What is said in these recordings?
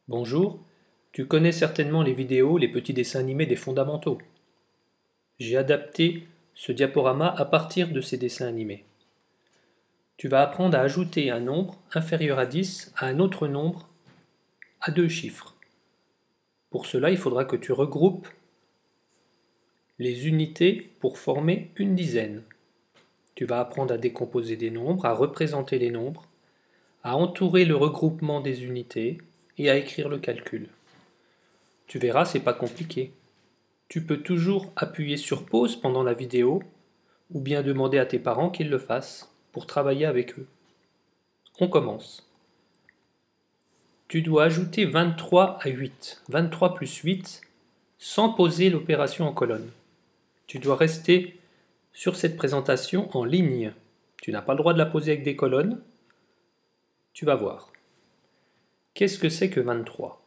Bonjour, tu connais certainement les vidéos, les petits dessins animés des fondamentaux. J'ai adapté ce diaporama à partir de ces dessins animés. Tu vas apprendre à ajouter un nombre inférieur à 10 à un autre nombre à deux chiffres. Pour cela, il faudra que tu regroupes les unités pour former une dizaine. Tu vas apprendre à décomposer des nombres, à représenter les nombres, à entourer le regroupement des unités et à écrire le calcul. Tu verras, c'est pas compliqué. Tu peux toujours appuyer sur pause pendant la vidéo ou bien demander à tes parents qu'ils le fassent pour travailler avec eux. On commence. Tu dois ajouter 23 à 8. 23 plus 8 sans poser l'opération en colonne. Tu dois rester sur cette présentation en ligne. Tu n'as pas le droit de la poser avec des colonnes. Tu vas voir. Qu'est-ce que c'est que 23?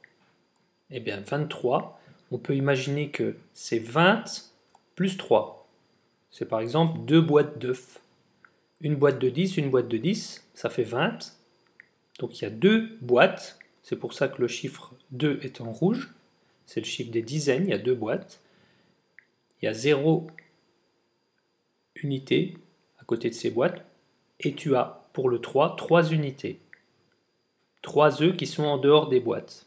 Eh bien 23, on peut imaginer que c'est 20 plus 3. C'est par exemple deux boîtes d'œufs. Une boîte de 10, une boîte de 10, ça fait 20. Donc il y a deux boîtes, c'est pour ça que le chiffre 2 est en rouge. C'est le chiffre des dizaines, il y a deux boîtes. Il y a 0 unité à côté de ces boîtes. Et tu as pour le 3, 3 unités. 3 œufs qui sont en dehors des boîtes.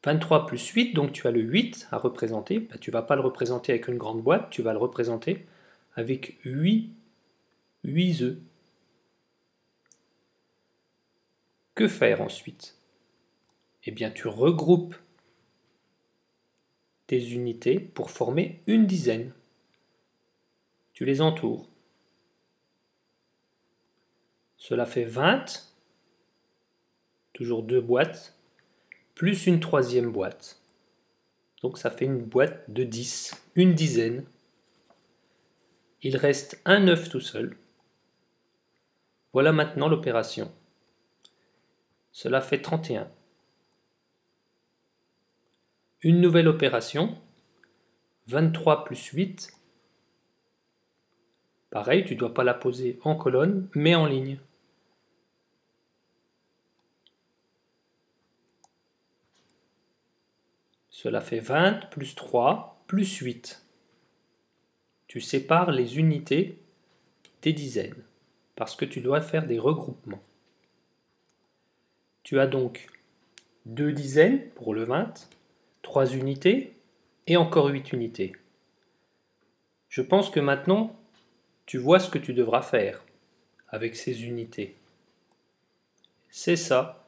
23 plus 8, donc tu as le 8 à représenter. Tu ne vas pas le représenter avec une grande boîte, tu vas le représenter avec 8 œufs. Que faire ensuite? Eh bien, tu regroupes tes unités pour former une dizaine. Tu les entoures. Cela fait 20, toujours deux boîtes, plus une troisième boîte. Donc ça fait une boîte de 10, une dizaine. Il reste un œuf tout seul. Voilà maintenant l'opération. Cela fait 31. Une nouvelle opération, 23 plus 8. Pareil, tu ne dois pas la poser en colonne, mais en ligne. Cela fait 20 plus 3 plus 8. Tu sépares les unités des dizaines, parce que tu dois faire des regroupements. Tu as donc 2 dizaines pour le 20, 3 unités et encore 8 unités. Je pense que maintenant, tu vois ce que tu devras faire avec ces unités. C'est ça,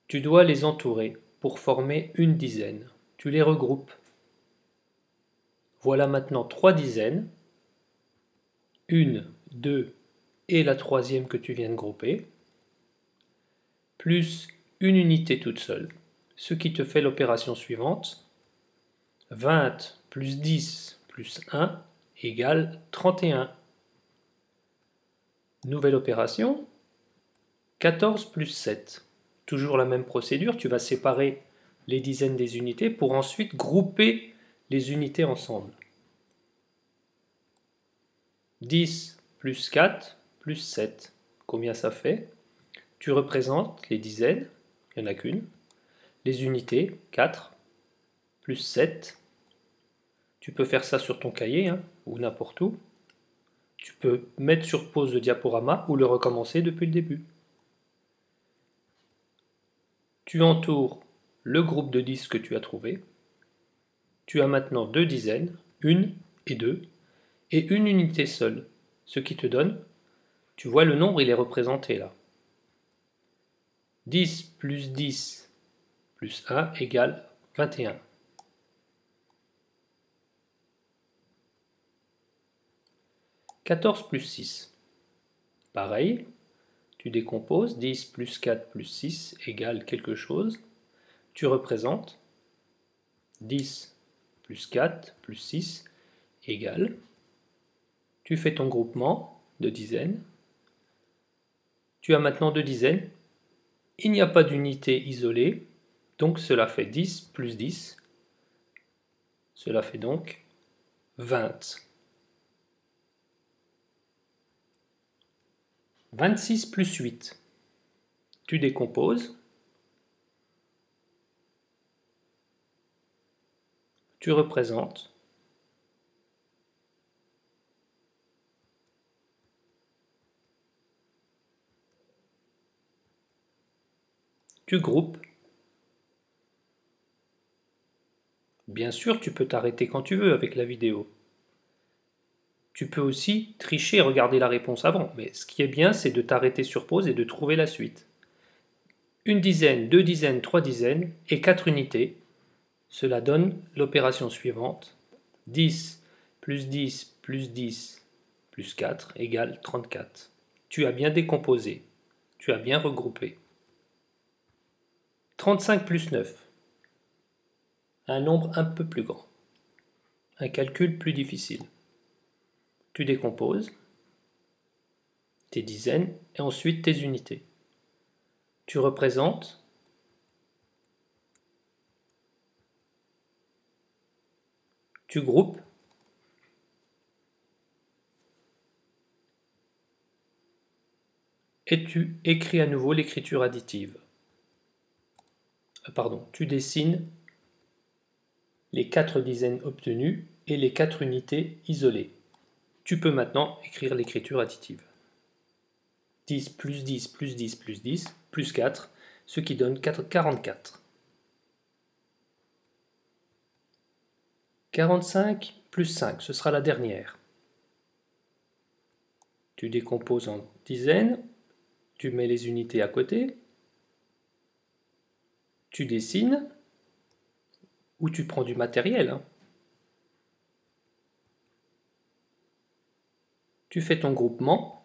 tu dois les entourer pour former une dizaine. Tu les regroupes. Voilà maintenant 3 dizaines, une, deux et la troisième que tu viens de grouper, plus une unité toute seule, ce qui te fait l'opération suivante. 20 plus 10 plus 1 égale 31. Nouvelle opération, 14 plus 7. Toujours la même procédure, tu vas séparer les dizaines des unités pour ensuite grouper les unités ensemble. 10 plus 4 plus 7. Combien ça fait? Tu représentes les dizaines, il n'y en a qu'une. Les unités, 4 plus 7. Tu peux faire ça sur ton cahier ou n'importe où. Tu peux mettre sur pause le diaporama ou le recommencer depuis le début. Tu entoures le groupe de 10 que tu as trouvé. Tu as maintenant deux dizaines, une et deux, et une unité seule, ce qui te donne, tu vois le nombre, il est représenté là. 10 plus 10 plus 1 égale 21. « 14 plus 6. Pareil, tu décomposes, 10 plus 4 plus 6 égale quelque chose. Tu représentes 10 plus 4 plus 6 égale. Tu fais ton groupement de dizaines. Tu as maintenant deux dizaines. Il n'y a pas d'unité isolée, donc cela fait 10 plus 10. Cela fait donc 20. 26 plus 8. Tu décomposes. Tu représentes. Tu groupes. Bien sûr, tu peux t'arrêter quand tu veux avec la vidéo. Tu peux aussi tricher et regarder la réponse avant, mais ce qui est bien, c'est de t'arrêter sur pause et de trouver la suite. Une dizaine, deux dizaines, trois dizaines et 4 unités. Cela donne l'opération suivante. 10 plus 10 plus 10 plus 4 égale 34. Tu as bien décomposé. Tu as bien regroupé. 35 plus 9. Un nombre un peu plus grand. Un calcul plus difficile. Tu décomposes tes dizaines et ensuite tes unités. Tu représentes tu groupes et tu écris à nouveau l'écriture additive. Tu dessines les 4 dizaines obtenues et les 4 unités isolées. Tu peux maintenant écrire l'écriture additive. 10 plus 10 plus 10 plus 10 plus 4, ce qui donne 44. 45 plus 5, ce sera la dernière. Tu décomposes en dizaines, tu mets les unités à côté, tu dessines, ou tu prends du matériel. Tu fais ton groupement,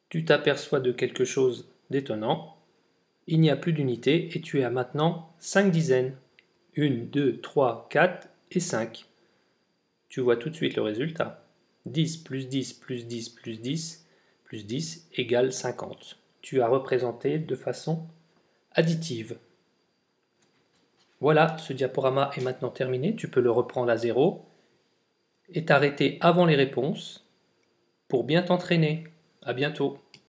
tu t'aperçois de quelque chose d'étonnant, il n'y a plus d'unités et tu as maintenant 5 dizaines. 1, 2, 3, 4 et 5. Tu vois tout de suite le résultat. 10 plus 10 plus 10 plus 10 plus 10 égale 50. Tu as représenté de façon additive. Voilà, ce diaporama est maintenant terminé. Tu peux le reprendre à zéro et t'arrêter avant les réponses pour bien t'entraîner. À bientôt.